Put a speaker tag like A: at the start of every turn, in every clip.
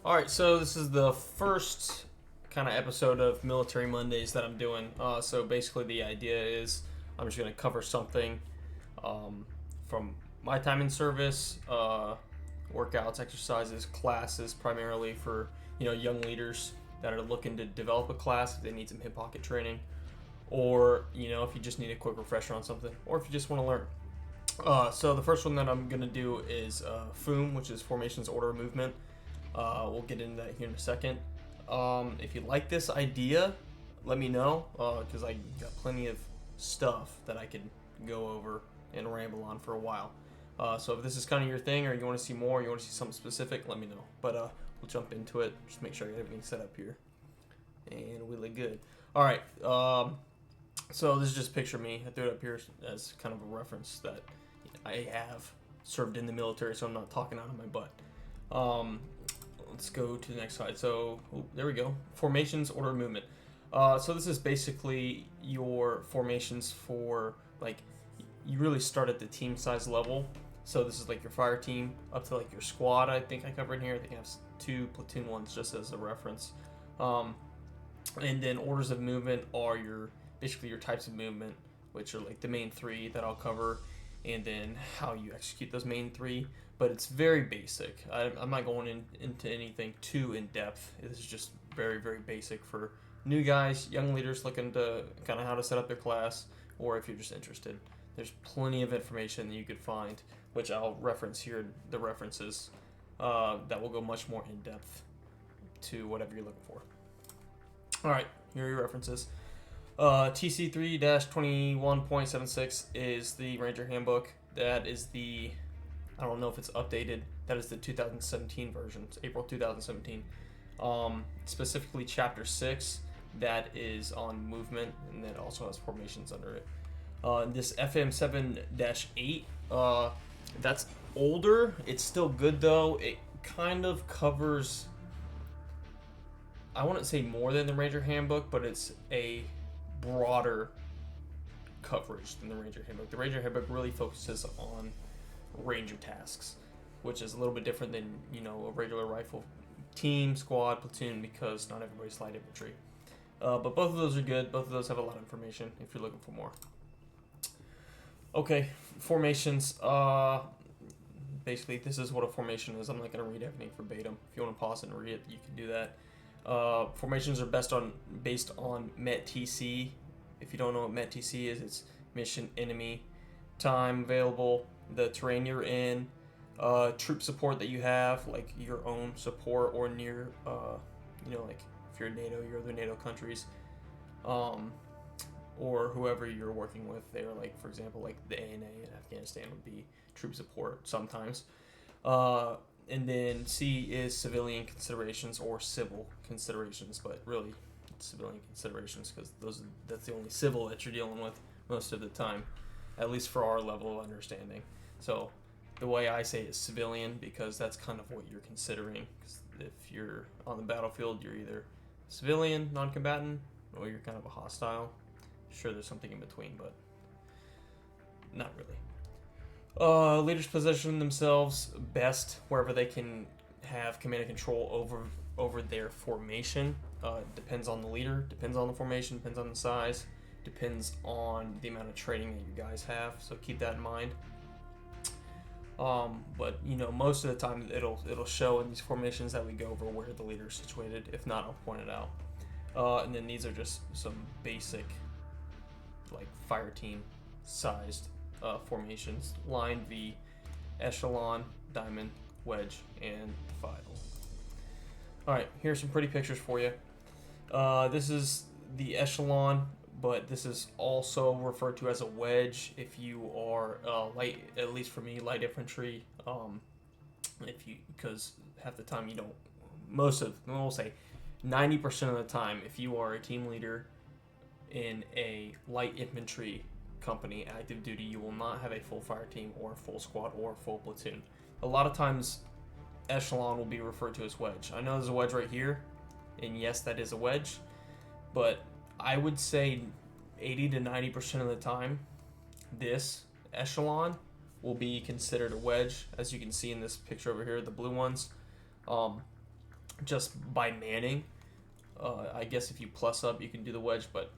A: Alright, so this is the first kind of episode of Military Mondays that I'm doing. So basically, the idea is I'm just going to cover something from my time in service, workouts, exercises, classes, primarily for young leaders that are looking to develop a class if they need some hip pocket training, or if you just need a quick refresher on something, or if you just want to learn. So the first one that I'm gonna do is FOOM, which is Formations Order of Movement. We'll get into that here in a second. If you like this idea, let me know, because I got plenty of stuff that I could go over and ramble on for a while. So if this is kind of your thing, or you want to see more, you want to see something specific, let me know. But we'll jump into it. Just make sure I get everything set up here, and we look good. All right. So this is just picture me. I threw it up here as kind of a reference that I have served in the military, so I'm not talking out of my butt. Let's go to the next slide. So there we go. Formations, order of movement. So this is basically your formations for, like, you really start at the team size level. So this is like your fire team up to like your squad. I think I covered here. I think I have 2 platoon ones just as a reference. And then orders of movement are basically your types of movement, which are like the main 3 that I'll cover, and then how you execute those main 3. But it's very basic. I'm not going into anything too in depth. This is just very, very basic for new guys, young leaders looking to kind of how to set up their class, or if you're just interested. There's plenty of information that you could find, which I'll reference here, the references that will go much more in depth to whatever you're looking for. All right, here are your references. TC3-21.76 is the Ranger Handbook. That is I don't know if it's updated. That is the 2017 version. It's April 2017. Specifically Chapter 6, that is on movement, and that also has formations under it. This FM7-8, that's older. It's still good, though. It kind of covers, I wouldn't say more than the Ranger Handbook, but it's a broader coverage than the Ranger Handbook. The Ranger Handbook really focuses on ranger tasks, which is a little bit different than a regular rifle team, squad, platoon, because not everybody's light infantry. But both of those are good. Both of those have a lot of information if you're looking for more. Okay, formations. Basically, this is what a formation is. I'm not going to read everything verbatim. If you want to pause it and read it, you can do that. Formations are based on MET-TC. If you don't know what MET-TC is, it's mission, enemy, time available, the terrain you're in, troop support that you have, like your own support or near, like if you're NATO, your other NATO countries, or whoever you're working with. They're like, for example, like the ANA in Afghanistan would be troop support sometimes. And then C is civilian considerations or civil considerations, but really it's civilian considerations because that's the only civil that you're dealing with most of the time, at least for our level of understanding. So the way I say it is civilian because that's kind of what you're considering. If you're on the battlefield, you're either civilian, non-combatant, or you're kind of a hostile. Sure, there's something in between, but not really. Leaders position themselves best wherever they can have command and control over their formation. Depends on the leader, depends on the formation, depends on the size, depends on the amount of training that you guys have. So keep that in mind. But most of the time it'll show in these formations that we go over where the leader is situated. If not, I'll point it out. And then these are just some basic, like fire team sized formations: line, V, echelon, diamond, wedge, and file. Alright, here's some pretty pictures for you. This is the echelon, but this is also referred to as a wedge if you are light, at least for me, light infantry. Because half the time we'll say 90% of the time, if you are a team leader in a light infantry company, active duty, you will not have a full fire team or a full squad or a full platoon. A lot of times echelon will be referred to as wedge. I know there's a wedge right here, and yes, that is a wedge, but I would say 80 to 90% of the time this echelon will be considered a wedge, as you can see in this picture over here, the blue ones. just by manning. I guess if you plus up, you can do the wedge, but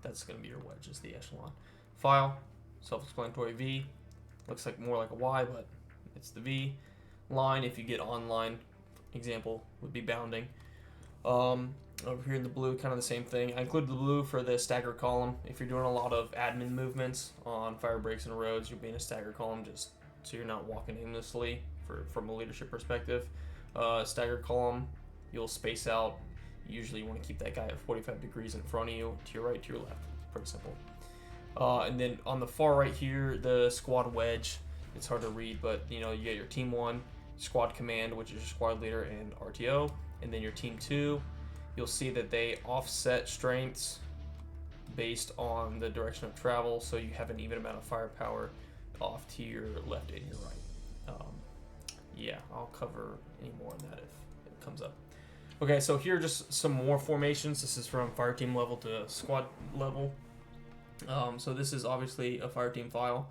A: that's going to be your wedge, is the echelon. File, self-explanatory. V, looks like more like a Y, but it's the V. Line, if you get online, example would be bounding. Over here in the blue, kind of the same thing. I included the blue for the stagger column. If you're doing a lot of admin movements on fire breaks and roads, you'll be in a stagger column just so you're not walking aimlessly from a leadership perspective. Stagger column, you'll space out. Usually you want to keep that guy at 45 degrees in front of you, to your right, to your left. Pretty simple. And then on the far right here, the squad wedge. It's hard to read, but you get your team 1, squad command, which is your squad leader and RTO, and then your team 2. You'll see that they offset strengths based on the direction of travel, so you have an even amount of firepower off to your left and your right. Yeah, I'll cover any more on that if it comes up. Okay, so here are just some more formations. This is from fire team level to squad level. So this is obviously a fire team file.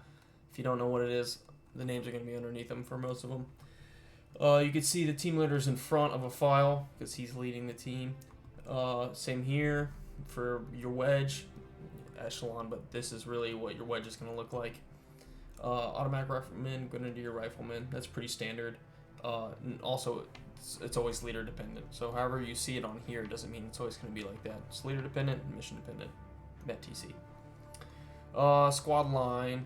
A: If you don't know what it is, the names are going to be underneath them for most of them. You can see the team leader's in front of a file because he's leading the team. Same here for your wedge, echelon, but this is really what your wedge is going to look like. Automatic rifleman going into your rifleman. That's pretty standard. And also, it's always leader dependent. So however you see it on here doesn't mean it's always going to be like that. It's leader dependent and mission dependent. MET-TC. Squad line.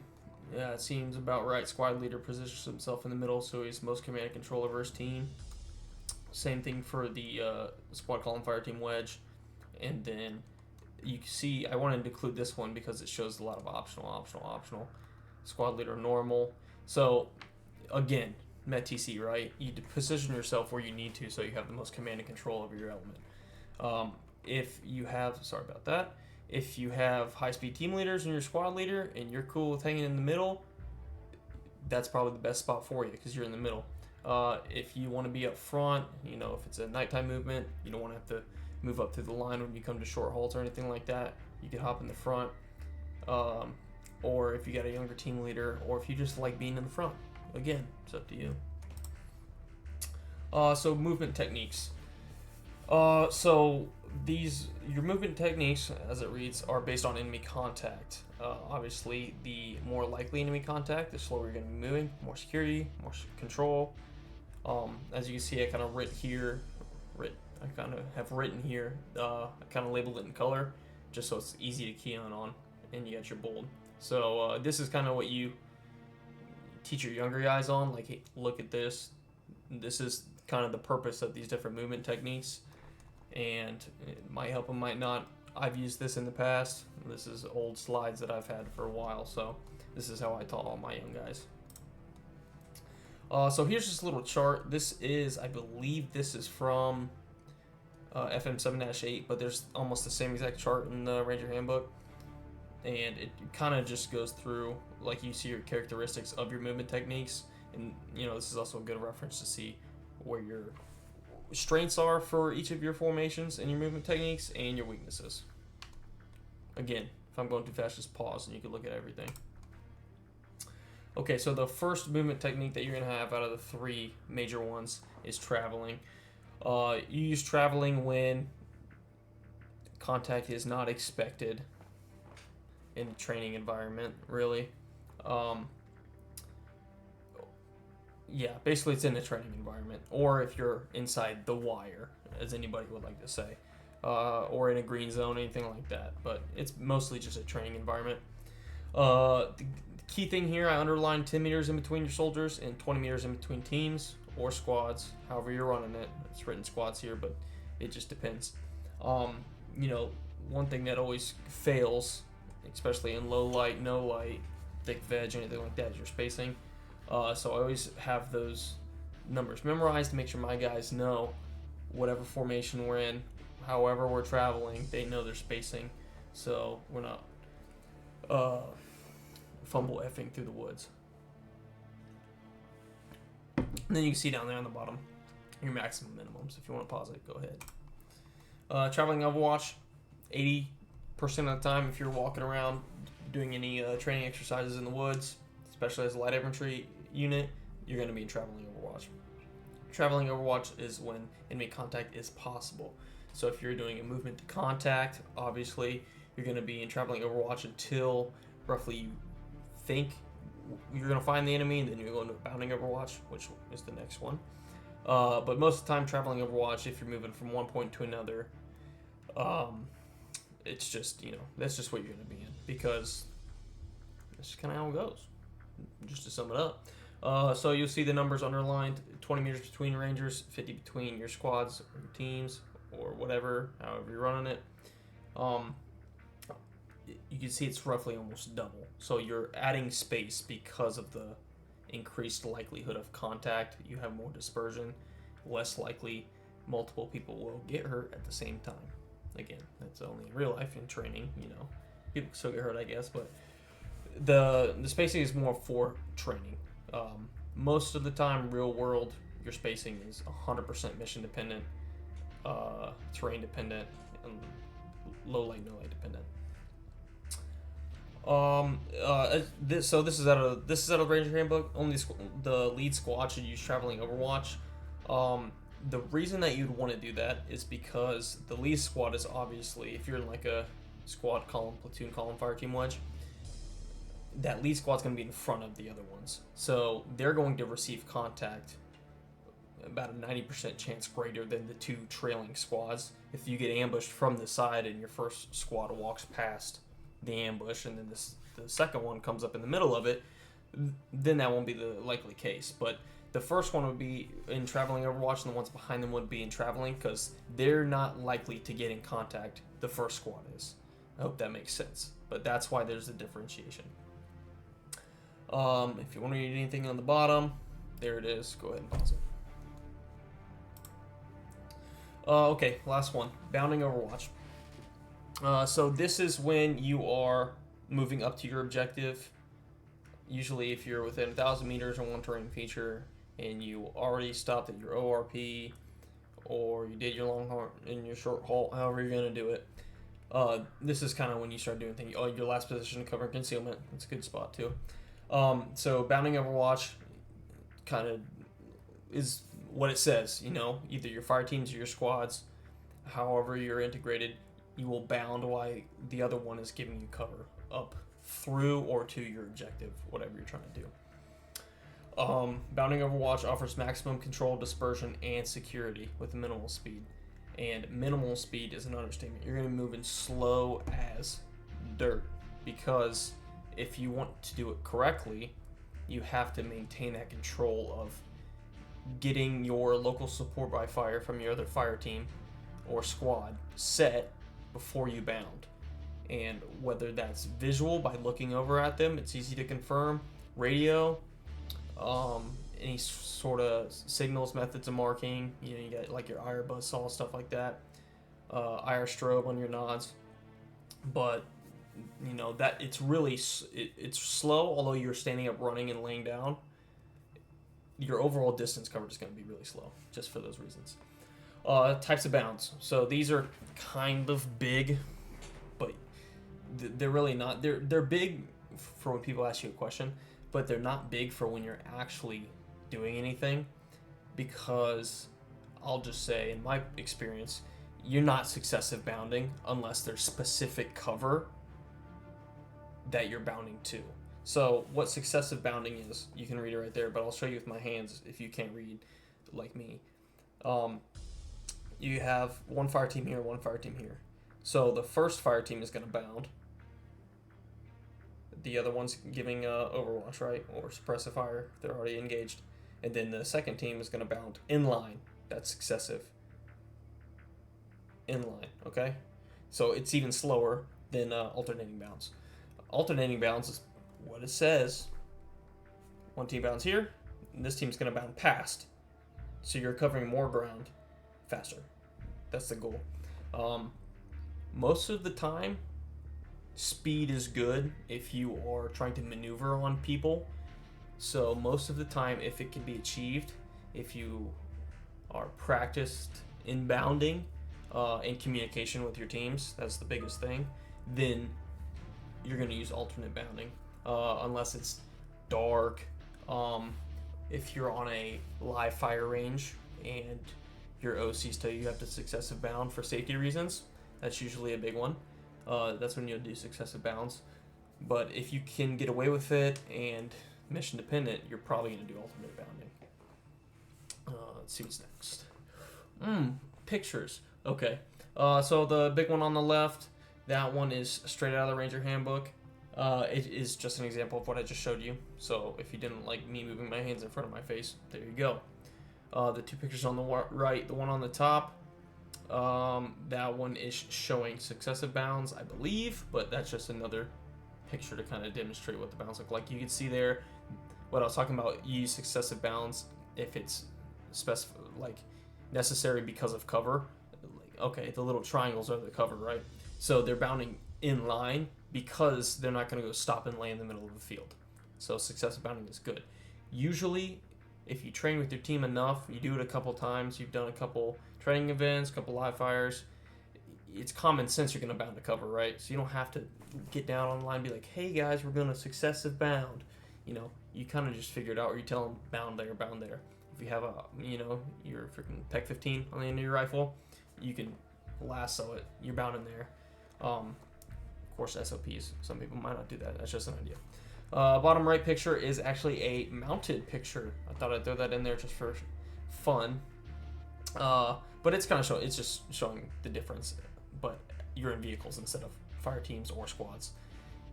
A: Yeah, it seems about right. Squad leader positions himself in the middle, so he's most command and control over his team. Same thing for the squad column fire team wedge. And then you can see, I wanted to include this one because it shows a lot of optional. Squad leader normal. So, again, MET-TC, right? You position yourself where you need to so you have the most command and control over your element. If you have, sorry about that, if you have high-speed team leaders and your squad leader and you're cool with hanging in the middle, that's probably the best spot for you because you're in the middle. If you want to be up front, if it's a nighttime movement, you don't want to have to move up through the line when you come to short halts or anything like that. You can hop in the front. Or if you got a younger team leader, or if you just like being in the front. Again, it's up to you. So movement techniques. So your movement techniques, as it reads, are based on enemy contact. Obviously, the more likely enemy contact, the slower you're going to be moving. More security, more control. As you can see, I kind of have written here. I kind of labeled it in color, just so it's easy to key on, and you got your bold. So this is kind of what you teach your younger guys on. Like, hey, look at this. This is kind of the purpose of these different movement techniques, and it might help them, might not. I've used this in the past. This is old slides that I've had for a while, so this is how I taught all my young guys. So here's just a little chart. This is, I believe this is from FM 7-8, but there's almost the same exact chart in the Ranger Handbook. And it kind of just goes through, like, you see your characteristics of your movement techniques. And, this is also a good reference to see where your strengths are for each of your formations and your movement techniques and your weaknesses. Again, if I'm going too fast, just pause and you can look at everything. Okay, so the first movement technique that you're going to have out of the 3 major ones is traveling. You use traveling when contact is not expected in a training environment, really. Yeah, basically it's in a training environment, or if you're inside the wire, as anybody would like to say, or in a green zone, anything like that. But it's mostly just a training environment. The key thing here, I underlined 10 meters in between your soldiers and 20 meters in between teams or squads, however you're running it. It's written squads here, but it just depends. One thing that always fails, especially in low light, no light, thick veg, anything like that, is your spacing. So I always have those numbers memorized to make sure my guys know whatever formation we're in, however we're traveling, they know their spacing, so we're not fumble effing through the woods. And then you can see down there on the bottom your maximum minimums. If you want to pause it, go ahead. Traveling Overwatch, 80% of the time, if you're walking around doing any training exercises in the woods, especially as a light infantry unit, you're going to be in traveling Overwatch. traveling Overwatch is when enemy contact is possible. So if you're doing a movement to contact, obviously you're going to be in traveling Overwatch until roughly you think you're going to find the enemy, and then you're going to bounding Overwatch, which is the next one. But most of the time, traveling Overwatch, if you're moving from one point to another, it's just, that's just what you're going to be in, because that's just kind of how it goes, just to sum it up. So you'll see the numbers underlined: 20 meters between rangers, 50 between your squads or your teams, or whatever, however you're running it. You can see it's roughly almost double. So you're adding space because of the increased likelihood of contact. You have more dispersion, less likely multiple people will get hurt at the same time. Again, that's only in real life. In training, people still get hurt, I guess, but the spacing is more for training. Most of the time, real world, your spacing is 100% mission dependent, terrain dependent, and low light, no light dependent. This is out of Ranger Handbook. Only the lead squad should use traveling Overwatch. The reason that you'd want to do that is because the lead squad is obviously, if you're in like a squad column, platoon column, fire team wedge, that lead squad's going to be in front of the other ones. So they're going to receive contact about a 90% chance greater than the two trailing squads. If you get ambushed from the side and your first squad walks past the ambush and then the second one comes up in the middle of it, then that won't be the likely case. But the first one would be in traveling Overwatch, and the ones behind them would be in traveling, because they're not likely to get in contact. The first squad is. I hope that makes sense. But that's why there's a differentiation. If you want to read anything on the bottom, there it is. Go ahead and pause it. Okay, last one. Bounding Overwatch. So this is when you are moving up to your objective. Usually if you're within 1,000 meters on one terrain feature and you already stopped at your ORP, or you did your long haul and your short haul, however you're going to do it, this is kind of when you start doing things. Your last position, cover and concealment. That's a good spot too. So bounding Overwatch kind of is what it says, either your fire teams or your squads, however you're integrated, you will bound while the other one is giving you cover up through or to your objective, whatever you're trying to do. Bounding Overwatch offers maximum control, dispersion, and security with minimal speed. And minimal speed is an understatement. You're going to be moving slow as dirt, because if you want to do it correctly, you have to maintain that control of getting your local support by fire from your other fire team or squad set before you bound. And whether that's visual by looking over at them, it's easy to confirm, radio, any sort of signals, methods of marking, you got like your IR buzzsaw, stuff like that, IR strobe on your nods. But that it's really it's slow, although you're standing up, running, and laying down. Your overall distance coverage is going to be really slow, just for those reasons. Types of bounds. So these are kind of big, but they're really not. They're big for when people ask you a question, but they're not big for when you're actually doing anything, because I'll just say, in my experience, you're not successive bounding unless there's specific cover that you're bounding to. So what successive bounding is, you can read it right there, but I'll show you with my hands if you can't read like me. You have one fire team here, one fire team here. So the first fire team is going to bound. The other one's giving Overwatch, right? Or suppressive fire if they're already engaged. And then the second team is going to bound in line. That's successive. In line, okay? So it's even slower than alternating bounds. Alternating bounds is what it says. One team bounds here, and this team's going to bound past. So you're covering more ground faster. That's the goal. Most of the time, speed is good if you are trying to maneuver on people. So most of the time, if it can be achieved, if you are practiced in bounding, in communication with your teams, that's the biggest thing, then you're going to use alternate bounding. Unless it's dark, if you're on a live fire range and your OCs tell you have to successive bound for safety reasons. That's usually a big one. That's when you'll do successive bounds. But if you can get away with it and mission dependent, you're probably going to do ultimate bounding. Let's see what's next. Pictures. Okay. So the big one on the left, that one is straight out of the Ranger Handbook. It is just an example of what I just showed you. So if you didn't like me moving my hands in front of my face, there you go. The two pictures on the right, the one on the top, that one is showing successive bounds, I believe, but that's just another picture to kind of demonstrate what the bounds look like. You can see there what I was talking about. You use successive bounds if it's necessary because of cover. Okay, the little triangles are the cover, right? So they're bounding in line because they're not going to go stop and lay in the middle of the field. So successive bounding is good. Usually, if you train with your team enough, you do it a couple times, you've done a couple training events, a couple live fires, it's common sense you're going to bound to cover, right? So you don't have to get down on the line and be like, hey guys, we're going to successive bound. You kind of just figure it out, or you tell them bound there, bound there. If you have your freaking PEC 15 on the end of your rifle, you can lasso it. You're bound in there. Of course, SOPs. Some people might not do that. That's just an idea. Bottom right picture is actually a mounted picture. I thought I'd throw that in there just for fun. But it's kind of it's just showing the difference. But you're in vehicles instead of fire teams or squads.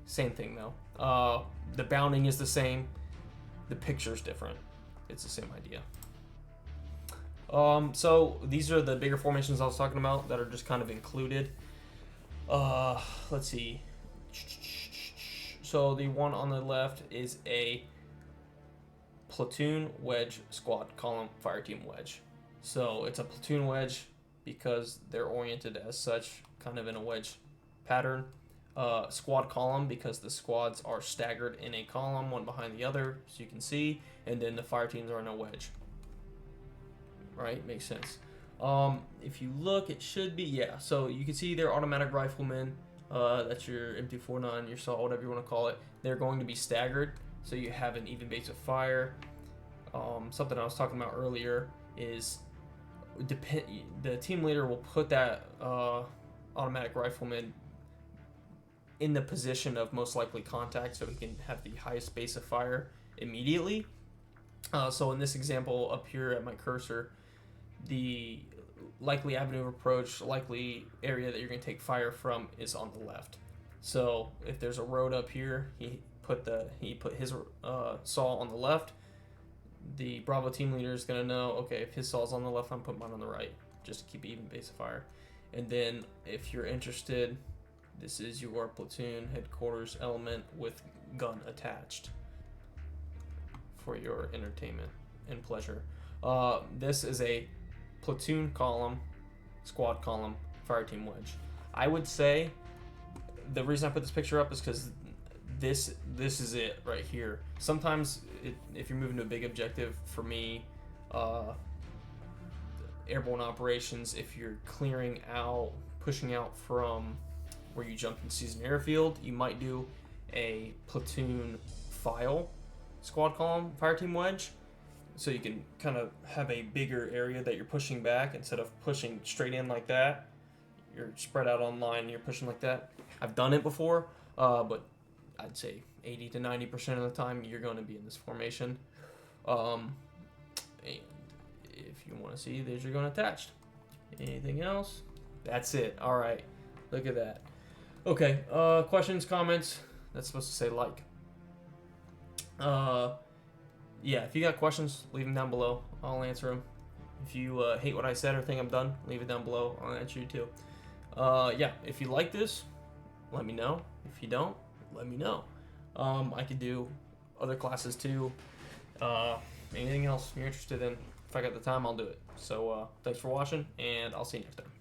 A: Same thing though. The bounding is the same. The picture's different. It's the same idea. So these are the bigger formations I was talking about that are just kind of included. Let's see. So the one on the left is a platoon wedge squad column fire team wedge. So it's a platoon wedge because they're oriented as such, kind of in a wedge pattern. Squad column because the squads are staggered in a column, one behind the other, so you can see, and then the fire teams are in a wedge. Right, makes sense. If you look, it should be, yeah. So you can see they're automatic riflemen. That's your M249, your SAW, whatever you want to call it. They're going to be staggered, so you have an even base of fire. Something I was talking about earlier is the team leader will put that automatic rifleman in the position of most likely contact, so he can have the highest base of fire immediately. So in this example up here at my cursor, the likely avenue of approach, likely area that you're going to take fire from is on the left. So if there's a road up here, he put his SAW on the left. The Bravo team leader is going to know, okay, if his SAW's on the left, I'm putting mine on the right, just to keep even base of fire. And then if you're interested, this is your platoon headquarters element with gun attached for your entertainment and pleasure. This is a platoon column, squad column, fire team wedge. I would say the reason I put this picture up is because this is it right here. Sometimes if you're moving to a big objective, for me, airborne operations, if you're clearing out, pushing out from where you jumped in season airfield, you might do a platoon file squad column fire team wedge, so you can kind of have a bigger area that you're pushing back instead of pushing straight in like that. You're spread out on line and you're pushing like that. I've done it before, but I'd say 80 to 90% of the time you're going to be in this formation. And if you want to see, there's your gun attached. Anything else? That's it. All right, look at that. Okay, questions, comments? That's supposed to say like. Yeah, if you got questions, leave them down below. I'll answer them. If you hate what I said or think I'm done, leave it down below. I'll answer you too. Yeah, if you like this, let me know. If you don't, let me know. I could do other classes too. Anything else you're interested in, if I got the time, I'll do it. So thanks for watching, and I'll see you next time.